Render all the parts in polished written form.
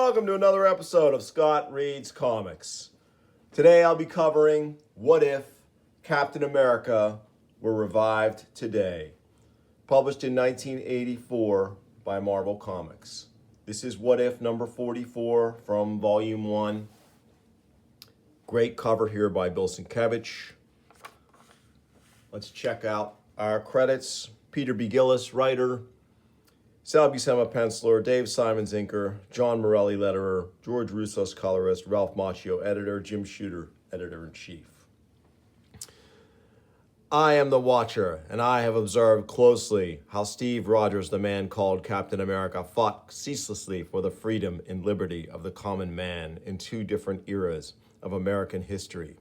welcome to another episode of Scott Reads Comics. Today I'll be covering What If Captain America Were Revived Today, published in 1984 by Marvel Comics. This is What If number 44 from Volume 1. Great cover here by Bill Sienkiewicz. Let's check out our credits. Peter B. Gillis, writer. Sal Buscema, penciler. Dave Simons, inker. John Morelli, letterer. George Roussos, colorist. Ralph Macchio, editor. Jim Shooter, editor-in-chief. I am the Watcher, and I have observed closely how Steve Rogers, the man called Captain America, fought ceaselessly for the freedom and liberty of the common man in two different eras of American history.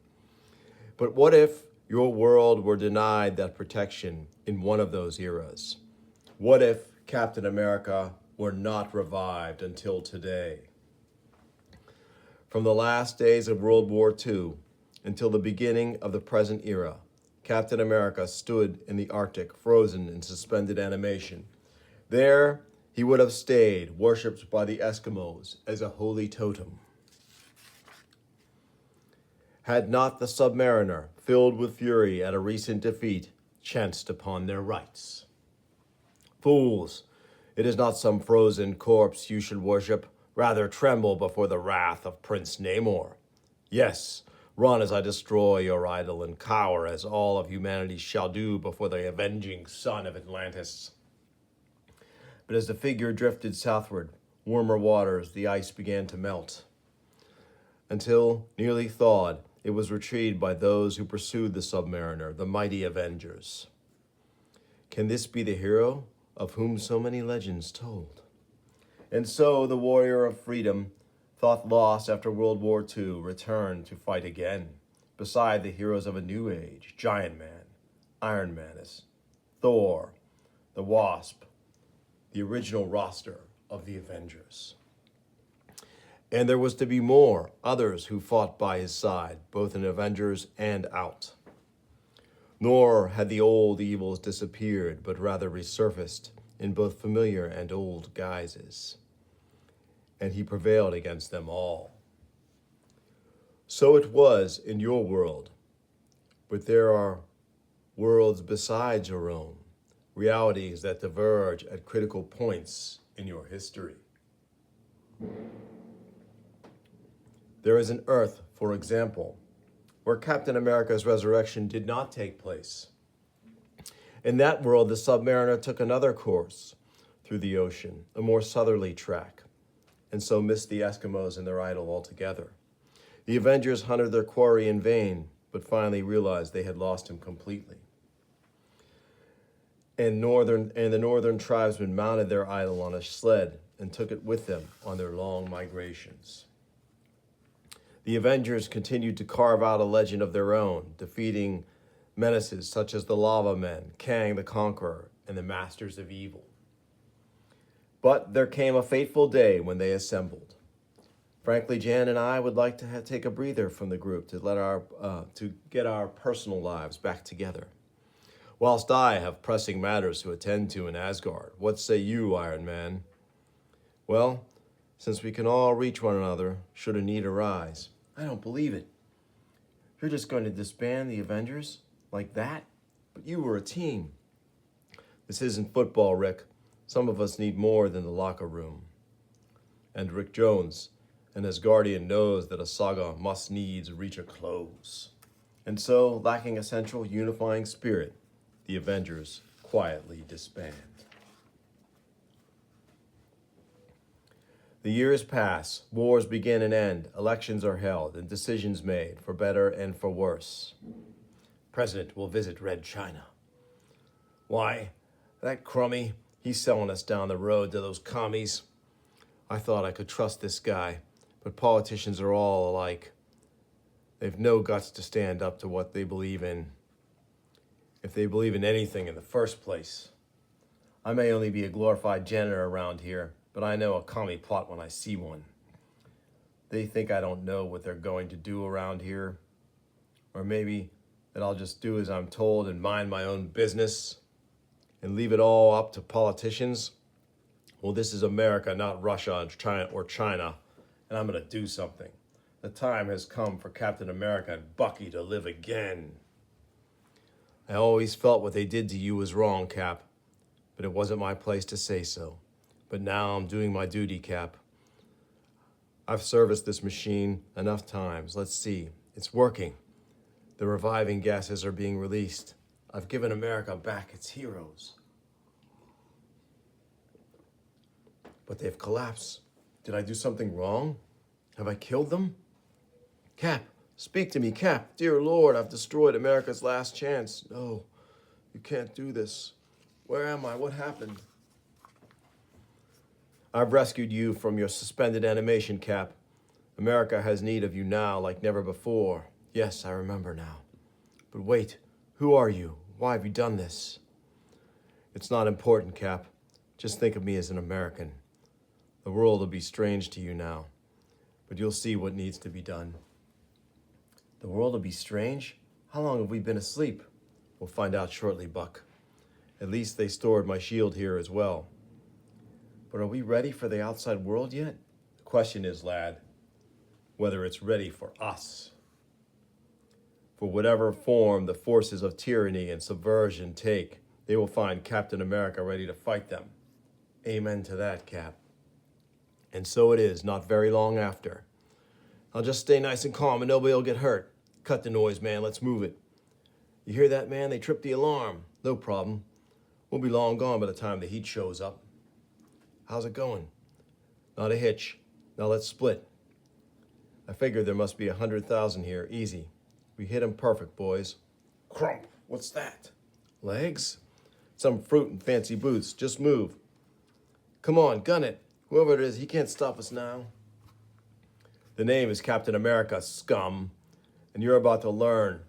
But what if your world were denied that protection in one of those eras? What if Captain America were not revived until today? From the last days of World War II until the beginning of the present era, Captain America stood in the Arctic, frozen in suspended animation. There he would have stayed, worshipped by the Eskimos as a holy totem, had not the Submariner, filled with fury at a recent defeat, chanced upon their rights. Fools, it is not some frozen corpse you should worship, rather tremble before the wrath of Prince Namor. Yes, run as I destroy your idol, and cower as all of humanity shall do before the avenging son of Atlantis. But as the figure drifted southward, warmer waters, the ice began to melt. Until, nearly thawed, it was retrieved by those who pursued the Submariner, the mighty Avengers. Can this be the hero of whom so many legends told? And so the warrior of freedom, thought lost after World War II, returned to fight again, beside the heroes of a new age, Giant Man, Iron Man, Thor, the Wasp, the original roster of the Avengers. And there was to be more, others who fought by his side, both in Avengers and out. Nor had the old evils disappeared, but rather resurfaced in both familiar and old guises. And he prevailed against them all. So it was in your world, but there are worlds besides your own, realities that diverge at critical points in your history. There is an Earth, for example, where Captain America's resurrection did not take place. In that world, the Submariner took another course through the ocean, a more southerly track, and so missed the Eskimos and their idol altogether. The Avengers hunted their quarry in vain, but finally realized they had lost him completely. And the northern tribesmen mounted their idol on a sled and took it with them on their long migrations. The Avengers continued to carve out a legend of their own, defeating menaces such as the Lava Men, Kang the Conqueror, and the Masters of Evil. But there came a fateful day when they assembled. Frankly, Jan and I would like to take a breather from the group to get our personal lives back together. Whilst I have pressing matters to attend to in Asgard, what say you, Iron Man? Well, since we can all reach one another, should a need arise. I don't believe it. You're just going to disband the Avengers like that? But you were a team. This isn't football, Rick. Some of us need more than the locker room. And Rick Jones, an Asgardian, knows that a saga must needs reach a close. And so, lacking a central unifying spirit, the Avengers quietly disband. The years pass, wars begin and end, elections are held, and decisions made, for better and for worse. President will visit Red China. Why, that crummy, he's selling us down the road to those commies. I thought I could trust this guy, but politicians are all alike. They've no guts to stand up to what they believe in, if they believe in anything in the first place. I may only be a glorified janitor around here, but I know a commie plot when I see one. They think I don't know what they're going to do around here. Or maybe that I'll just do as I'm told and mind my own business and leave it all up to politicians. Well, this is America, not Russia or China. and I'm going to do something. The time has come for Captain America and Bucky to live again. I always felt what they did to you was wrong, Cap, but it wasn't my place to say so. But now I'm doing my duty, Cap. I've serviced this machine enough times. Let's see. It's working. The reviving gases are being released. I've given America back its heroes. But they've collapsed. Did I do something wrong? Have I killed them? Cap, speak to me, Cap. Dear Lord, I've destroyed America's last chance. No, you can't do this. Where am I? What happened? I've rescued you from your suspended animation, Cap. America has need of you now like never before. Yes, I remember now. But wait, who are you? Why have you done this? It's not important, Cap. Just think of me as an American. The world will be strange to you now, but you'll see what needs to be done. The world will be strange? How long have we been asleep? We'll find out shortly, Buck. At least they stored my shield here as well. But are we ready for the outside world yet? The question is, lad, whether it's ready for us. For whatever form the forces of tyranny and subversion take, they will find Captain America ready to fight them. Amen to that, Cap. And so it is, not very long after. I'll just stay nice and calm and nobody will get hurt. Cut the noise, man. Let's move it. You hear that, man? They tripped the alarm. No problem. We'll be long gone by the time the heat shows up. How's it going? Not a hitch. Now let's split. I figured there must be 100,000 here. Easy. We hit 'em perfect, boys. Crump. What's that? Legs? Some fruit and fancy boots. Just move. Come on, gun it. Whoever it is, he can't stop us now. The name is Captain America, scum, and you're about to learn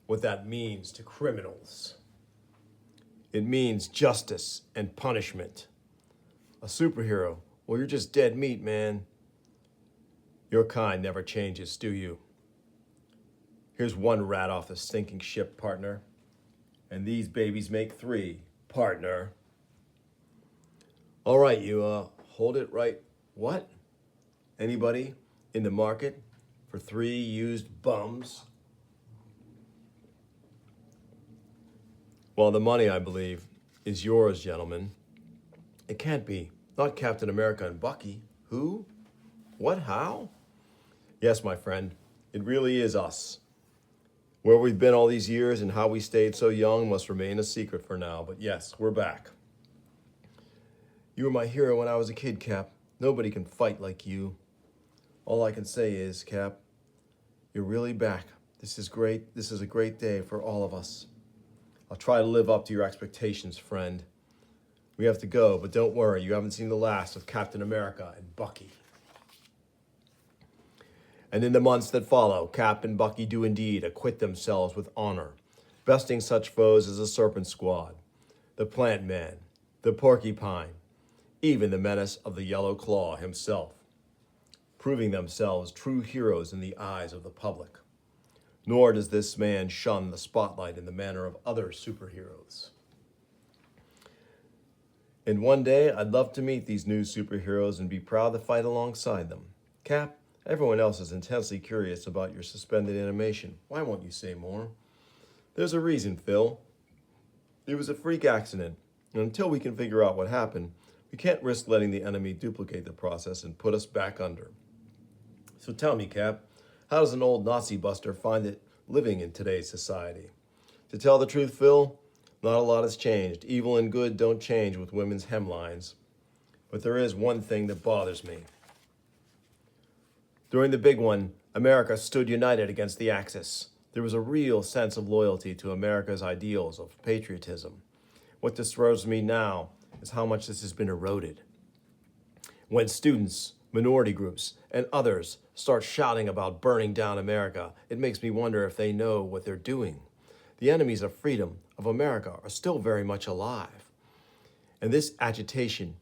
what that means to criminals. It means justice and punishment. A superhero, well, you're just dead meat, man. Your kind never changes, do you? Here's one rat off the sinking ship, partner. And these babies make 3, partner. All right, you, hold it right. What? Anybody in the market for 3 used bums? Well, the money, I believe, is yours, gentlemen. It can't be. Not Captain America and Bucky. Who? What? How? Yes, my friend, it really is us. Where we've been all these years and how we stayed so young must remain a secret for now, but yes, we're back. You were my hero when I was a kid, Cap. Nobody can fight like you. All I can say is, Cap, you're really back. This is great. This is a great day for all of us. I'll try to live up to your expectations, friend. We have to go, but don't worry, you haven't seen the last of Captain America and Bucky. And in the months that follow, Cap and Bucky do indeed acquit themselves with honor, besting such foes as the Serpent Squad, the Plant Man, the Porcupine, even the menace of the Yellow Claw himself, proving themselves true heroes in the eyes of the public. Nor does this man shun the spotlight in the manner of other superheroes. And one day, I'd love to meet these new superheroes and be proud to fight alongside them. Cap, everyone else is intensely curious about your suspended animation. Why won't you say more? There's a reason, Phil. It was a freak accident, and until we can figure out what happened, we can't risk letting the enemy duplicate the process and put us back under. So tell me, Cap, how does an old Nazi buster find it living in today's society? To tell the truth, Phil, not a lot has changed. Evil and good don't change with women's hemlines. But there is one thing that bothers me. During the big one, America stood united against the Axis. There was a real sense of loyalty to America's ideals of patriotism. What disturbs me now is how much this has been eroded. When students, minority groups, and others start shouting about burning down America, it makes me wonder if they know what they're doing. The enemies of freedom, of America, are still very much alive. And this agitation,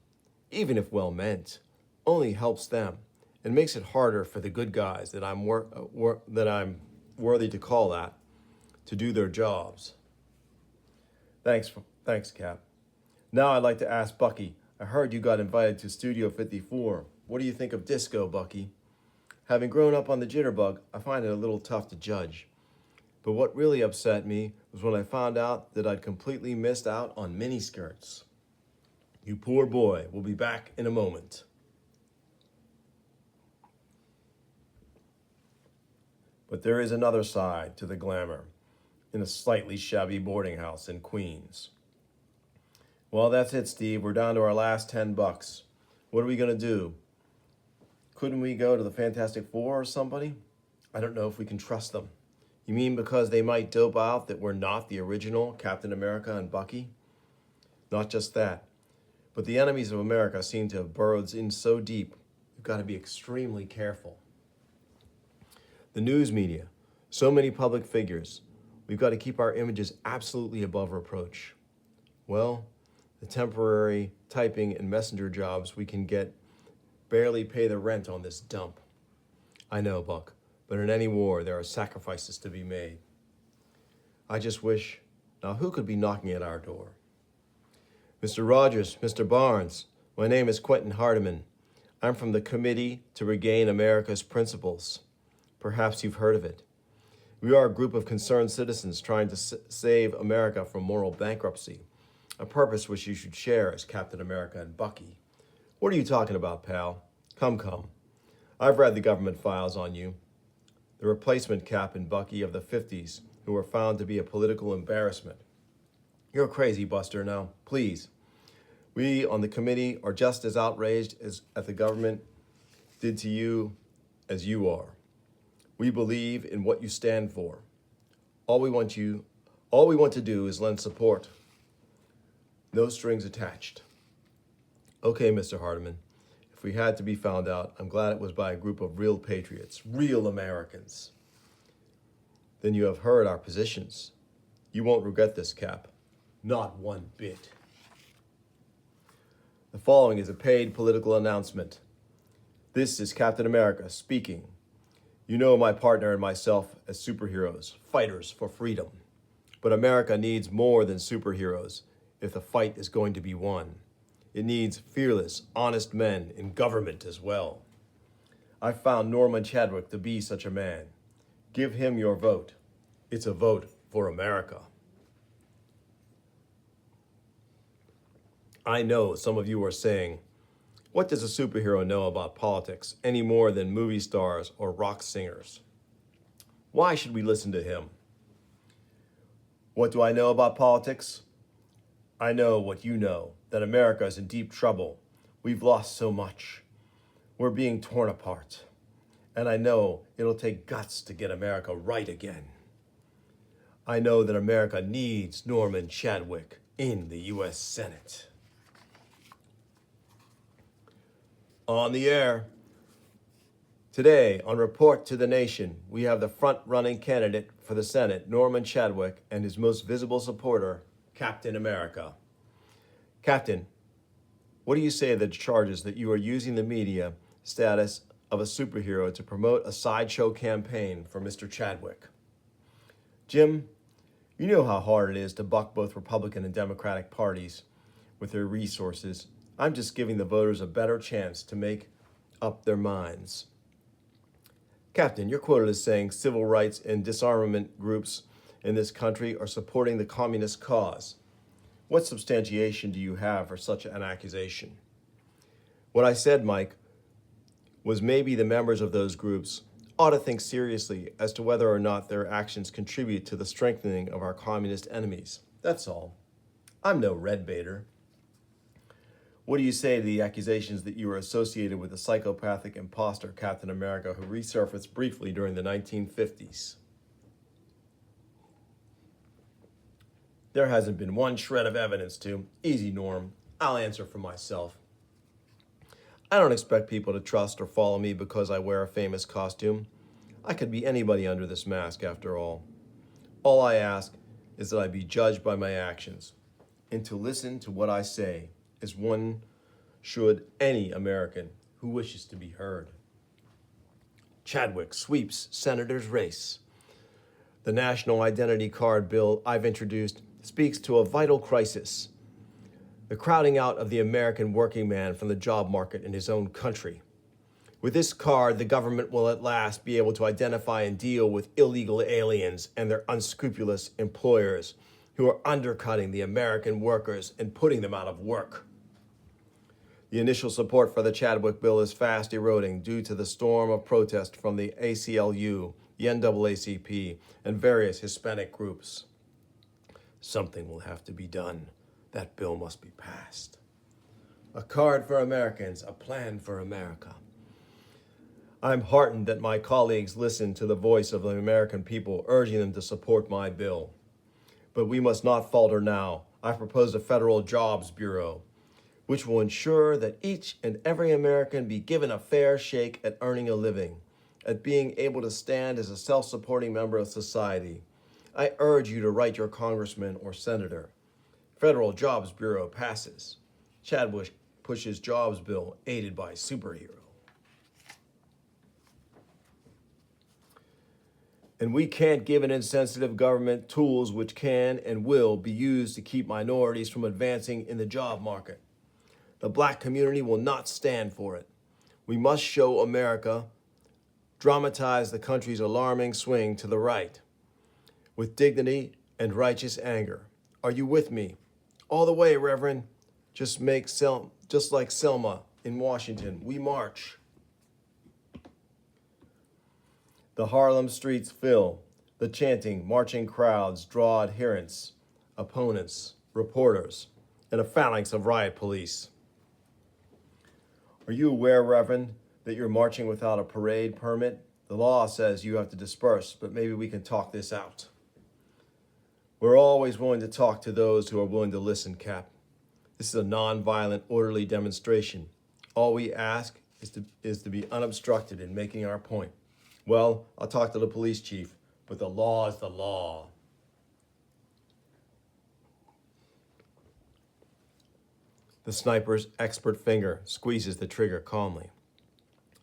even if well meant, only helps them and makes it harder for the good guys that I'm worthy to call that to do their jobs. Thanks, Cap. Now I'd like to ask Bucky. I heard you got invited to Studio 54. What do you think of disco, Bucky? Having grown up on the jitterbug, I find it a little tough to judge. But what really upset me was when I found out that I'd completely missed out on miniskirts. You poor boy, we'll be back in a moment. But there is another side to the glamour in a slightly shabby boarding house in Queens. Well, that's it, Steve. We're down to our last $10. What are we going to do? Couldn't we go to the Fantastic Four or somebody? I don't know if we can trust them. You mean because they might dope out that we're not the original Captain America and Bucky? Not just that, but the enemies of America seem to have burrowed in so deep, we've got to be extremely careful. The news media, so many public figures, we've got to keep our images absolutely above reproach. Well, the temporary typing and messenger jobs we can get barely pay the rent on this dump. I know, Buck, but in any war, there are sacrifices to be made. I just wish, now who could be knocking at our door? Mr. Rogers, Mr. Barnes, my name is Quentin Hardiman. I'm from the Committee to Regain America's Principles. Perhaps you've heard of it. We are a group of concerned citizens trying to save America from moral bankruptcy, a purpose which you should share as Captain America and Bucky. What are you talking about, pal? Come. I've read the government files on you. The replacement Cap and Bucky of the 50s who were found to be a political embarrassment. You're crazy, Buster, now, please. We on the committee are just as outraged as at the government did to you as you are. We believe in what you stand for. All we want to do is lend support. No strings attached. Okay, Mr. Hardiman, if we had to be found out, I'm glad it was by a group of real patriots, real Americans. Then you have heard our positions. You won't regret this, Cap. Not one bit. The following is a paid political announcement. This is Captain America speaking. You know my partner and myself as superheroes, fighters for freedom. But America needs more than superheroes if the fight is going to be won. It needs fearless, honest men in government as well. I found Norman Chadwick to be such a man. Give him your vote. It's a vote for America. I know some of you are saying, what does a superhero know about politics any more than movie stars or rock singers? Why should we listen to him? What do I know about politics? I know what you know, that America is in deep trouble. We've lost so much. We're being torn apart. And I know it'll take guts to get America right again. I know that America needs Norman Chadwick in the U.S. Senate. On the air. Today, on Report to the Nation, we have the front-running candidate for the Senate, Norman Chadwick, and his most visible supporter, Captain America. Captain, what do you say to the charges that you are using the media status of a superhero to promote a sideshow campaign for Mr. Chadwick? Jim, you know how hard it is to buck both Republican and Democratic parties with their resources. I'm just giving the voters a better chance to make up their minds. Captain, you're quoted as saying civil rights and disarmament groups in this country are supporting the communist cause. What substantiation do you have for such an accusation? What I said, Mike, was maybe the members of those groups ought to think seriously as to whether or not their actions contribute to the strengthening of our communist enemies. That's all. I'm no red baiter. What do you say to the accusations that you were associated with the psychopathic imposter Captain America who resurfaced briefly during the 1950s? There hasn't been one shred of evidence to. Easy, Norm. I'll answer for myself. I don't expect people to trust or follow me because I wear a famous costume. I could be anybody under this mask, after all. All I ask is that I be judged by my actions and to listen to what I say as one should any American who wishes to be heard. Chadwick sweeps Senator's race. The national identity card bill I've introduced speaks to a vital crisis, the crowding out of the American working man from the job market in his own country. With this card, the government will at last be able to identify and deal with illegal aliens and their unscrupulous employers who are undercutting the American workers and putting them out of work. The initial support for the Chadwick bill is fast eroding due to the storm of protest from the ACLU, the NAACP, and various Hispanic groups. Something will have to be done. That bill must be passed. A card for Americans, a plan for America. I'm heartened that my colleagues listen to the voice of the American people, urging them to support my bill. But we must not falter now. I propose a federal jobs bureau, which will ensure that each and every American be given a fair shake at earning a living, at being able to stand as a self-supporting member of society. I urge you to write your congressman or senator. Federal Jobs Bureau passes. Chadwick pushes jobs bill aided by superhero. And we can't give an insensitive government tools which can and will be used to keep minorities from advancing in the job market. The Black community will not stand for it. We must show America, dramatize the country's alarming swing to the right with dignity and righteous anger. Are you with me? All the way, Reverend. Just like Selma in Washington, we march. The Harlem streets fill. The chanting, marching crowds draw adherents, opponents, reporters, and a phalanx of riot police. Are you aware, Reverend, that you're marching without a parade permit? The law says you have to disperse, but maybe we can talk this out. We're always willing to talk to those who are willing to listen, Cap. This is a non-violent, orderly demonstration. All we ask is to be unobstructed in making our point. Well, I'll talk to the police chief, but the law is the law. The sniper's expert finger squeezes the trigger calmly.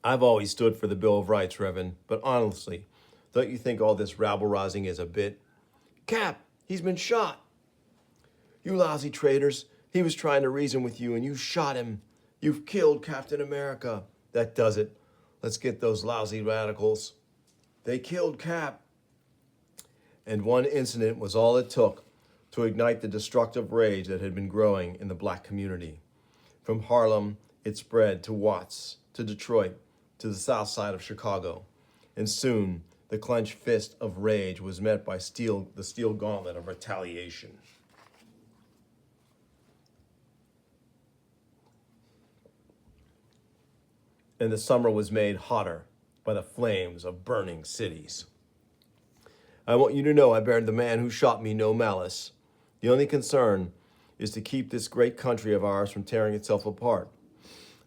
I've always stood for the Bill of Rights, Reverend, but honestly, don't you think all this rabble-rousing is a bit? Cap, he's been shot. You lousy traitors, he was trying to reason with you and you shot him. You've killed Captain America. That does it. Let's get those lousy radicals. They killed Cap. And one incident was all it took to ignite the destructive rage that had been growing in the Black community. From Harlem, it spread to Watts, to Detroit, to the south side of Chicago. And soon, the clenched fist of rage was met by the steel gauntlet of retaliation. And the summer was made hotter by the flames of burning cities. I want you to know I bear the man who shot me no malice. The only concern is to keep this great country of ours from tearing itself apart.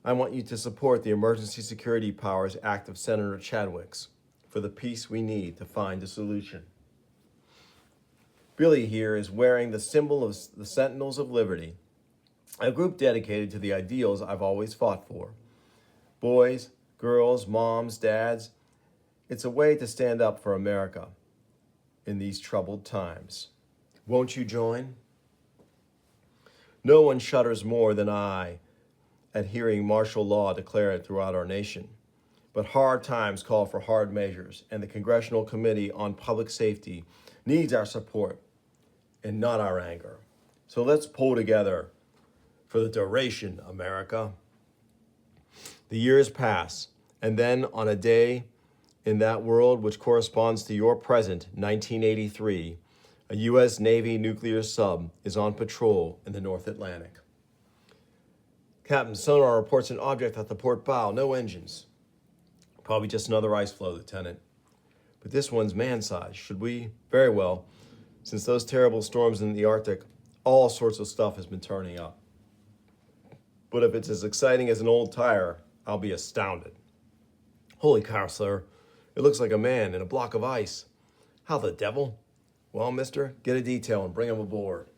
I want you to support the Emergency Security Powers Act of Senator Chadwick's for the peace we need to find a solution. Billy here is wearing the symbol of the Sentinels of Liberty, a group dedicated to the ideals I've always fought for. Boys, girls, moms, dads, it's a way to stand up for America in these troubled times. Won't you join? No one shudders more than I at hearing martial law declared throughout our nation. But hard times call for hard measures, and the Congressional Committee on Public Safety needs our support and not our anger. So let's pull together for the duration, America. The years pass, and then on a day in that world which corresponds to your present 1983, a U.S. Navy nuclear sub is on patrol in the North Atlantic. Captain, sonar reports an object at the port bow, no engines. Probably just another ice floe, Lieutenant. But this one's man-sized. Should we? Very well. Since those terrible storms in the Arctic, all sorts of stuff has been turning up. But if it's as exciting as an old tire, I'll be astounded. Holy cow, sir. It looks like a man in a block of ice. How the devil? Well, mister, get a detail and bring him aboard.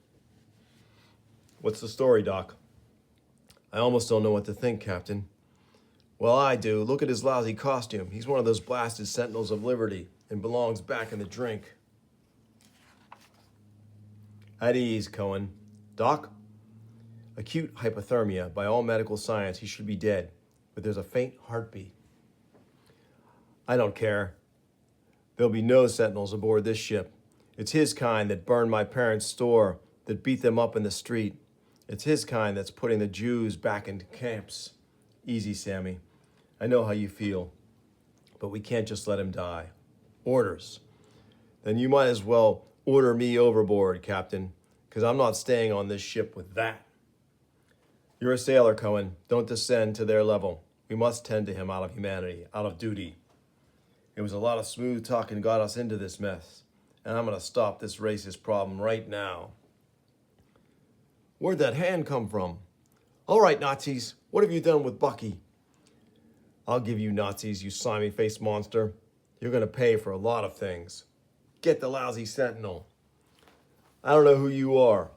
What's the story, Doc? I almost don't know what to think, Captain. Well, I do. Look at his lousy costume. He's one of those blasted Sentinels of Liberty and belongs back in the drink. At ease, Cohen. Doc? Acute hypothermia. By all medical science, he should be dead, but there's a faint heartbeat. I don't care. There'll be no sentinels aboard this ship. It's his kind that burned my parents' store, that beat them up in the street. It's his kind that's putting the Jews back in camps. Easy, Sammy. I know how you feel. But we can't just let him die. Orders. Then you might as well order me overboard, Captain, because I'm not staying on this ship with that. You're a sailor, Cohen. Don't descend to their level. We must tend to him out of humanity, out of duty. It was a lot of smooth talking got us into this mess, and I'm going to stop this racist problem right now. Where'd that hand come from? All right, Nazis, what have you done with Bucky? I'll give you Nazis, you slimy-faced monster. You're going to pay for a lot of things. Get the lousy sentinel. I don't know who you are,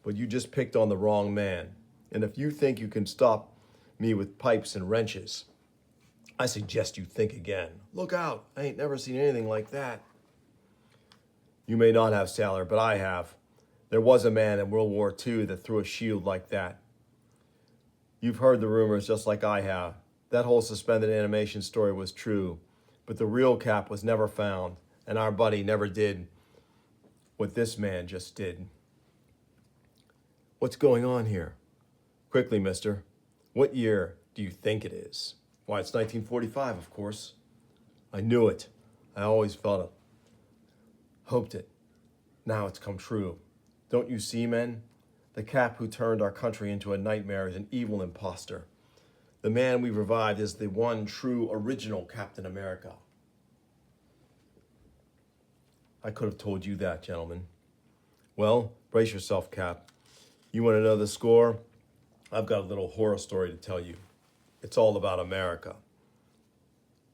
but you just picked on the wrong man. And if you think you can stop me with pipes and wrenches, I suggest you think again. Look out, I ain't never seen anything like that. You may not have, sailor, but I have. There was a man in World War II that threw a shield like that. You've heard the rumors just like I have. That whole suspended animation story was true, but the real Cap was never found, and our buddy never did what this man just did. What's going on here? Quickly, mister. What year do you think it is? Why, it's 1945, of course. I knew it. I always felt it. Hoped it. Now it's come true. Don't you see, men? The Cap who turned our country into a nightmare is an evil imposter. The man we revived is the one true original Captain America. I could have told you that, gentlemen. Well, brace yourself, Cap. You want to know the score? I've got a little horror story to tell you. It's all about America.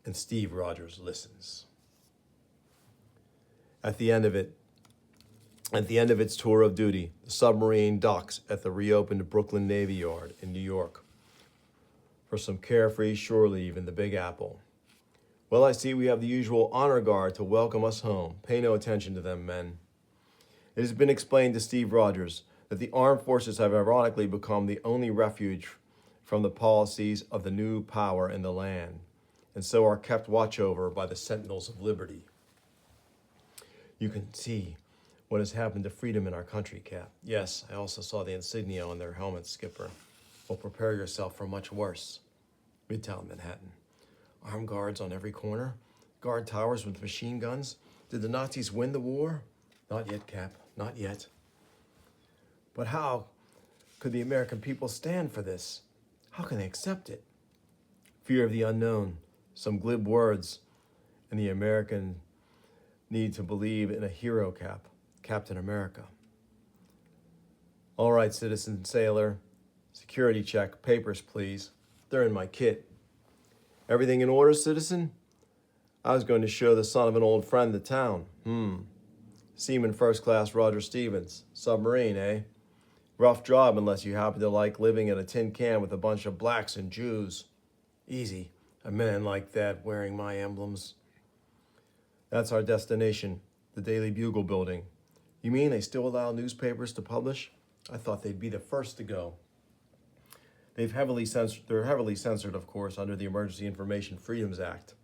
And Steve Rogers listens. At the end of its tour of duty, the submarine docks at the reopened Brooklyn Navy Yard in New York for some carefree shore leave in the Big Apple. Well, I see we have the usual honor guard to welcome us home. Pay no attention to them, men. It has been explained to Steve Rogers that the armed forces have ironically become the only refuge from the policies of the new power in the land, and so are kept watch over by the Sentinels of Liberty. You can see what has happened to freedom in our country, Cap. Yes, I also saw the insignia on their helmets, Skipper. Well, prepare yourself for much worse. Midtown Manhattan. Armed guards on every corner. Guard towers with machine guns. Did the Nazis win the war? Not yet, Cap. Not yet. But how could the American people stand for this? How can they accept it? Fear of the unknown. Some glib words. And the American need to believe in a hero, Cap. Captain America. All right, citizen sailor. Security check. Papers, please. They're in my kit. Everything in order, citizen? I was going to show the son of an old friend the town. Seaman First Class Roger Stevens. Submarine, eh? Rough job unless you happen to like living in a tin can with a bunch of blacks and Jews. Easy. A man like that wearing my emblems. That's our destination, the Daily Bugle building. You mean they still allow newspapers to publish? I thought they'd be the first to go. They're heavily censored, of course, under the Emergency Information Freedoms Act.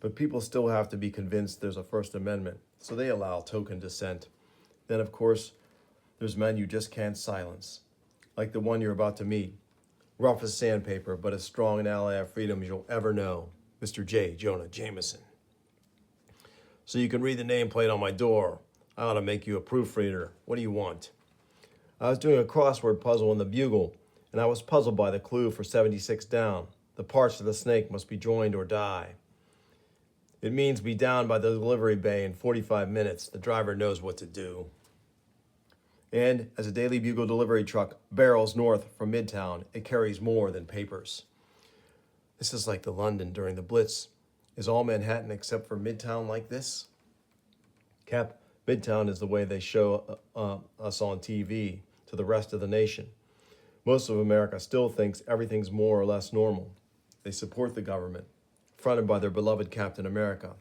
But people still have to be convinced there's a First Amendment, so they allow token dissent. Then, of course, there's men you just can't silence, like the one you're about to meet. Rough as sandpaper, but as strong an ally of freedom as you'll ever know, Mr. J. Jonah Jameson. So you can read the nameplate on my door. I ought to make you a proofreader. What do you want? I was doing a crossword puzzle in the Bugle, and I was puzzled by the clue for 76 down. The parts of the snake must be joined or die. It means be down by the delivery bay in 45 minutes. The driver knows what to do. And as a Daily Bugle delivery truck barrels north from Midtown, it carries more than papers. This is like the London during the Blitz. Is all Manhattan except for Midtown like this? Cap, Midtown is the way they show us on TV to the rest of the nation. Most of America still thinks everything's more or less normal. They support the government, fronted by their beloved Captain America.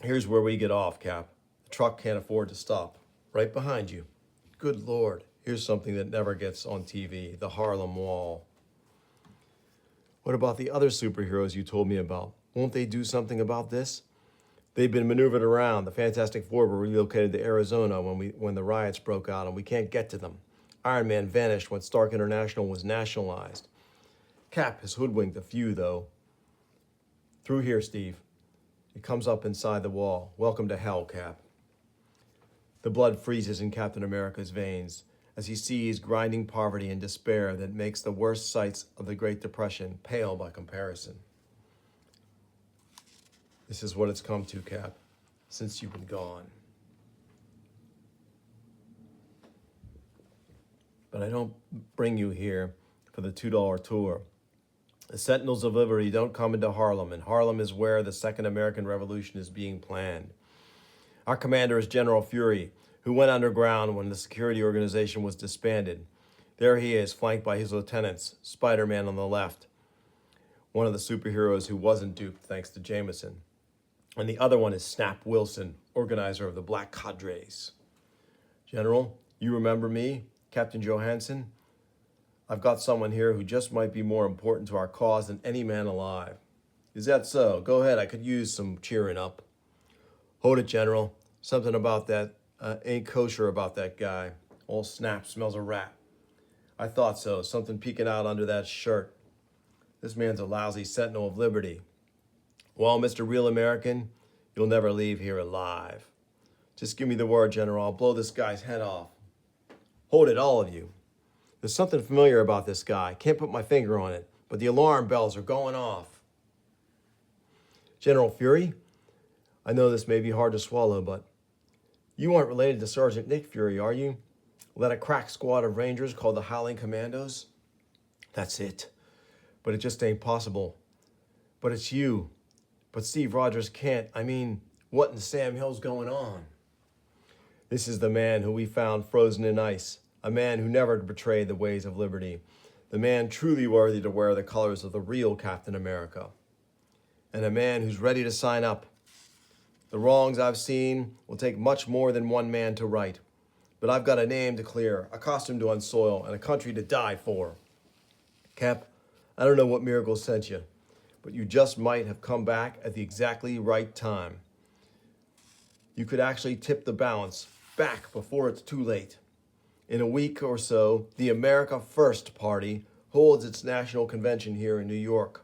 Here's where we get off, Cap. The truck can't afford to stop. Right behind you. Good Lord, here's something that never gets on TV, the Harlem Wall. What about the other superheroes you told me about? Won't they do something about this? They've been maneuvered around. The Fantastic Four were relocated to Arizona when the riots broke out, and we can't get to them. Iron Man vanished when Stark International was nationalized. Cap has hoodwinked a few, though. Through here, Steve. It comes up inside the wall. Welcome to hell, Cap. The blood freezes in Captain America's veins as he sees grinding poverty and despair that makes the worst sights of the Great Depression pale by comparison. This is what it's come to, Cap, since you've been gone. But I don't bring you here for the $2 tour. The Sentinels of Liberty don't come into Harlem, and Harlem is where the Second American Revolution is being planned. Our commander is General Fury, who went underground when the security organization was disbanded. There he is, flanked by his lieutenants, Spider-Man on the left, one of the superheroes who wasn't duped thanks to Jameson. And the other one is Snap Wilson, organizer of the Black Cadres. General, you remember me, Captain Johansson? I've got someone here who just might be more important to our cause than any man alive. Is that so? Go ahead, I could use some cheering up. Hold it, General. Something about that ain't kosher about that guy. Old Snap smells a rat. I thought so. Something peeking out under that shirt. This man's a lousy Sentinel of Liberty. Well, Mr. Real American, you'll never leave here alive. Just give me the word, General. I'll blow this guy's head off. Hold it, all of you. There's something familiar about this guy. Can't put my finger on it, but the alarm bells are going off. General Fury, I know this may be hard to swallow, but you aren't related to Sergeant Nick Fury, are you? Led a crack squad of Rangers called the Howling Commandos? That's it. But it just ain't possible. But it's you. But Steve Rogers can't. I mean, what in Sam Hill's going on? This is the man who we found frozen in ice. A man who never betrayed the ways of liberty. The man truly worthy to wear the colors of the real Captain America. And a man who's ready to sign up. The wrongs I've seen will take much more than one man to right. But I've got a name to clear, a costume to unsoil, and a country to die for. Cap, I don't know what miracle sent you, but you just might have come back at the exactly right time. You could actually tip the balance back before it's too late. In a week or so, the America First Party holds its national convention here in New York.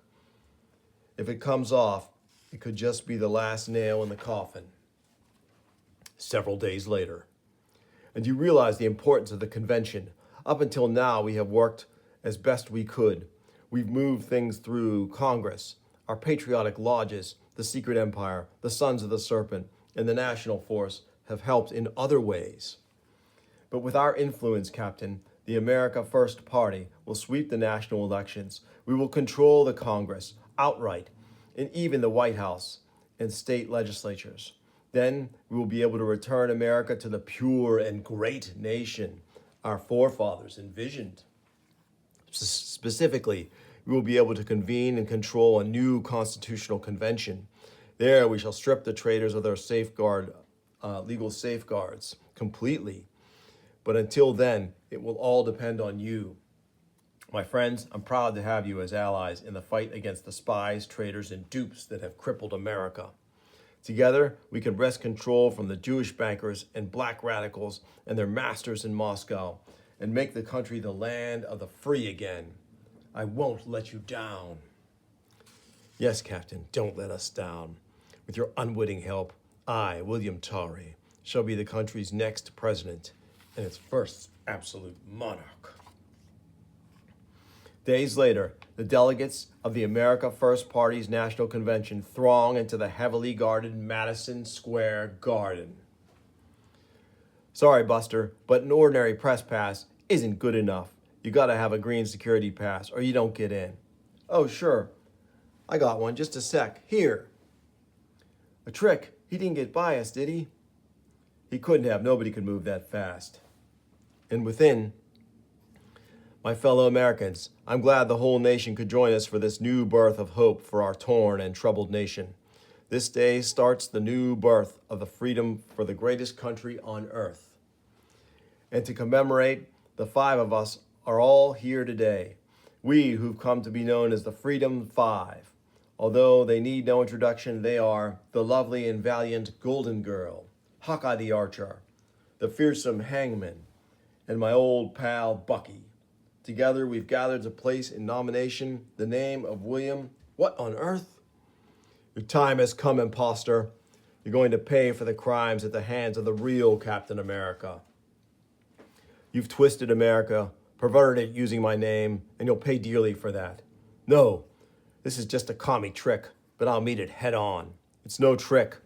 If it comes off, it could just be the last nail in the coffin. Several days later. And you realize the importance of the convention. Up until now, we have worked as best we could. We've moved things through Congress, our patriotic lodges, the Secret Empire, the Sons of the Serpent, and the National Force have helped in other ways. But with our influence, Captain, the America First Party will sweep the national elections. We will control the Congress outright, and even the White House and state legislatures. Then we will be able to return America to the pure and great nation our forefathers envisioned. Specifically, we will be able to convene and control a new constitutional convention. There we shall strip the traitors of their legal safeguards completely. But until then, it will all depend on you. My friends, I'm proud to have you as allies in the fight against the spies, traitors, and dupes that have crippled America. Together, we can wrest control from the Jewish bankers and black radicals and their masters in Moscow and make the country the land of the free again. I won't let you down. Yes, Captain, don't let us down. With your unwitting help, I, William Torrey, shall be the country's next president and its first absolute monarch. Days later, the delegates of the America First Party's National Convention throng into the heavily guarded Madison Square Garden. Sorry, Buster, but an ordinary press pass isn't good enough. You gotta have a green security pass or you don't get in. Oh, sure. I got one, just a sec. Here. A trick. He didn't get by us, did he? He couldn't have. Nobody could move that fast. And within, my fellow Americans, I'm glad the whole nation could join us for this new birth of hope for our torn and troubled nation. This day starts the new birth of the freedom for the greatest country on earth. And to commemorate, the five of us are all here today. We who've come to be known as the Freedom Five. Although they need no introduction, they are the lovely and valiant Golden Girl, Hawkeye the Archer, the fearsome Hangman, and my old pal Bucky. Together we've gathered to place in nomination the name of William. What on earth? Your time has come, imposter. You're going to pay for the crimes at the hands of the real Captain America. You've twisted America, perverted it using my name, and you'll pay dearly for that. No, this is just a commie trick, but I'll meet it head on. It's no trick.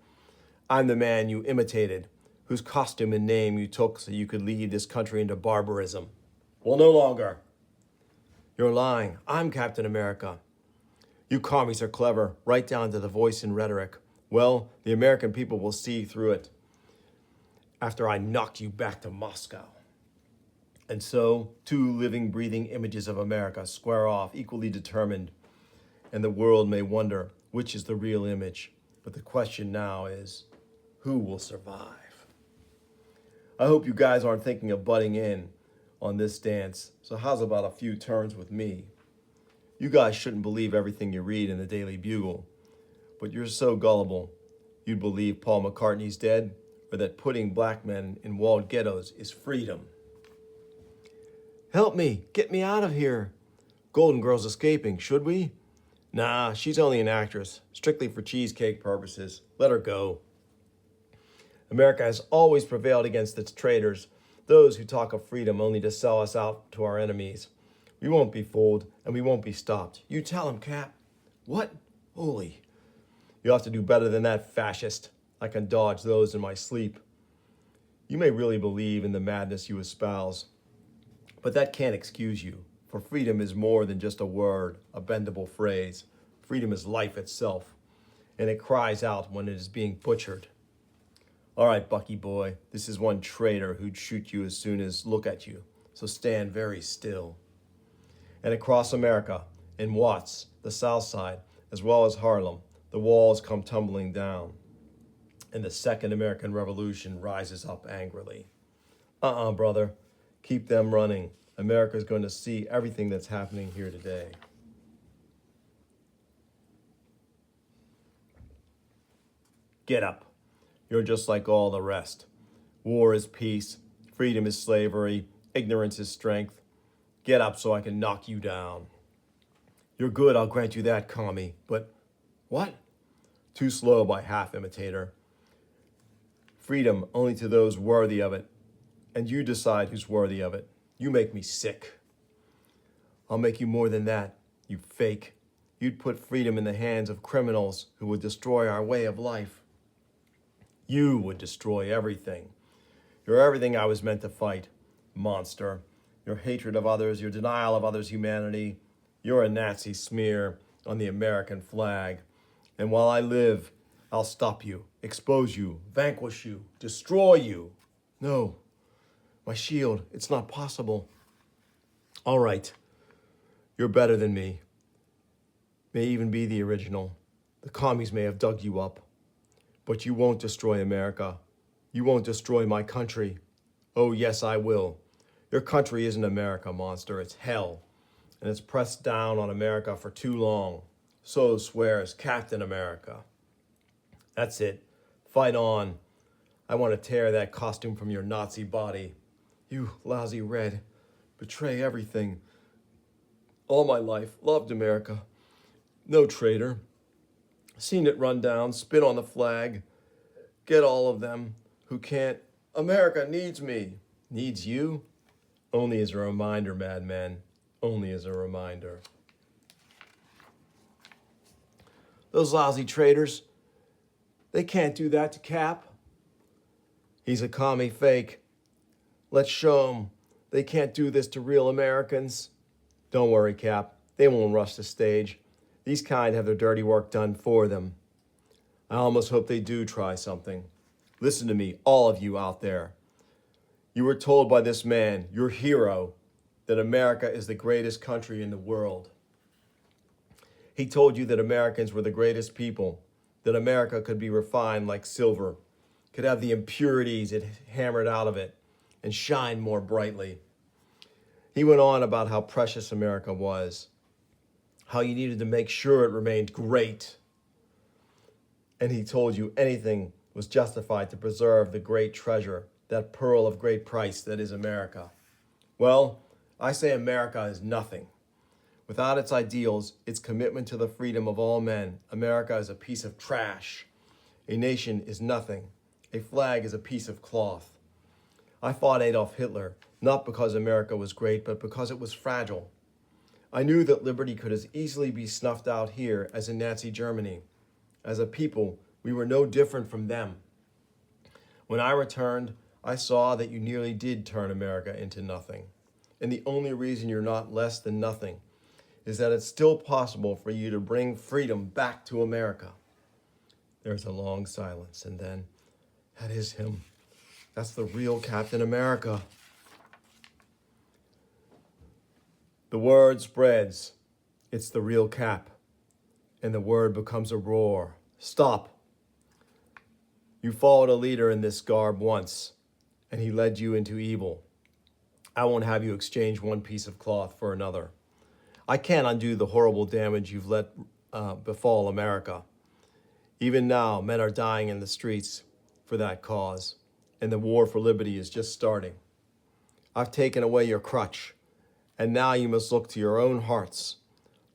I'm the man you imitated, whose costume and name you took so you could lead this country into barbarism. Well, no longer. You're lying. I'm Captain America. You commies are clever, right down to the voice and rhetoric. Well, the American people will see through it after I knocked you back to Moscow. And so, two living, breathing images of America square off, equally determined, and the world may wonder which is the real image. But the question now is, who will survive? I hope you guys aren't thinking of butting in on this dance, so how's about a few turns with me? You guys shouldn't believe everything you read in the Daily Bugle, but you're so gullible you'd believe Paul McCartney's dead or that putting black men in walled ghettos is freedom. Help me, get me out of here. Golden Girl's escaping, should we? Nah, she's only an actress, strictly for cheesecake purposes. Let her go. America has always prevailed against its traitors, those who talk of freedom only to sell us out to our enemies. We won't be fooled, and we won't be stopped. You tell him, Cap. What? Holy. You'll have to do better than that, fascist. I can dodge those in my sleep. You may really believe in the madness you espouse, but that can't excuse you, for freedom is more than just a word, a bendable phrase. Freedom is life itself, and it cries out when it is being butchered. All right, Bucky boy, this is one traitor who'd shoot you as soon as look at you, so stand very still. And across America, in Watts, the South Side, as well as Harlem, the walls come tumbling down, and the Second American Revolution rises up angrily. Brother, keep them running. America's going to see everything that's happening here today. Get up. You're just like all the rest. War is peace, freedom is slavery, ignorance is strength. Get up so I can knock you down. You're good, I'll grant you that, commie, but what? Too slow by half, imitator. Freedom only to those worthy of it, and you decide who's worthy of it. You make me sick. I'll make you more than that, you fake. You'd put freedom in the hands of criminals who would destroy our way of life. You would destroy everything. You're everything I was meant to fight, monster. Your hatred of others, your denial of others' humanity. You're a Nazi smear on the American flag. And while I live, I'll stop you, expose you, vanquish you, destroy you. No, my shield, it's not possible. All right, you're better than me. May even be the original. The commies may have dug you up. But you won't destroy America. You won't destroy my country. Oh, yes, I will. Your country isn't America, monster. It's hell. And it's pressed down on America for too long. So swears Captain America. That's it. Fight on. I want to tear that costume from your Nazi body. You lousy red. Betray everything. All my life, loved America. No traitor. Seen it run down, spit on the flag. Get all of them who can't. America needs me. Needs you? Only as a reminder, madman. Only as a reminder. Those lousy traitors, they can't do that to Cap. He's a commie fake. Let's show 'em they can't do this to real Americans. Don't worry, Cap. They won't rush the stage. These kind have their dirty work done for them. I almost hope they do try something. Listen to me, all of you out there. You were told by this man, your hero, that America is the greatest country in the world. He told you that Americans were the greatest people, that America could be refined like silver, could have the impurities it hammered out of it, and shine more brightly. He went on about how precious America was, how you needed to make sure it remained great. And he told you anything was justified to preserve the great treasure, that pearl of great price that is America. Well, I say America is nothing. Without its ideals, its commitment to the freedom of all men, America is a piece of trash. A nation is nothing. A flag is a piece of cloth. I fought Adolf Hitler, not because America was great, but because it was fragile. I knew that liberty could as easily be snuffed out here as in Nazi Germany. As a people, we were no different from them. When I returned, I saw that you nearly did turn America into nothing. And the only reason you're not less than nothing is that it's still possible for you to bring freedom back to America. There's a long silence, and then, that is him. That's the real Captain America. The word spreads. It's the real Cap. And the word becomes a roar. Stop. You followed a leader in this garb once, and he led you into evil. I won't have you exchange one piece of cloth for another. I can't undo the horrible damage you've let befall America. Even now, men are dying in the streets for that cause, and the war for liberty is just starting. I've taken away your crutch, and now you must look to your own hearts.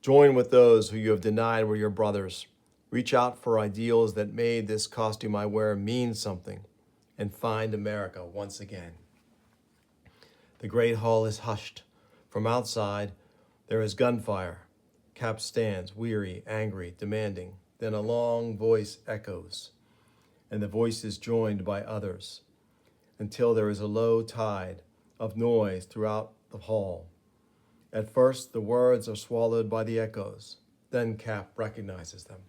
Join with those who you have denied were your brothers. Reach out for ideals that made this costume I wear mean something, and find America once again. The great hall is hushed. From outside, there is gunfire. Cap stands, weary, angry, demanding. Then a long voice echoes, and the voice is joined by others, until there is a low tide of noise throughout the hall. At first, the words are swallowed by the echoes. Then Cap recognizes them.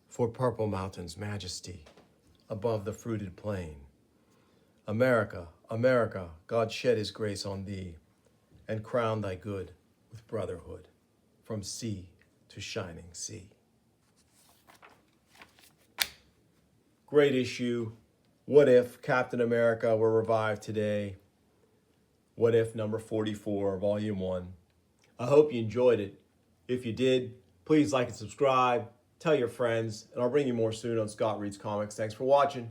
For Purple Mountain's majesty, above the fruited plain. America, America, God shed his grace on thee, and crown thy good with brotherhood, from sea to shining sea. Great issue. What if Captain America were revived today? What if number 44, volume 1. I hope you enjoyed it. If you did, please like and subscribe, tell your friends, and I'll bring you more soon on Scott Reads Comics. Thanks for watching.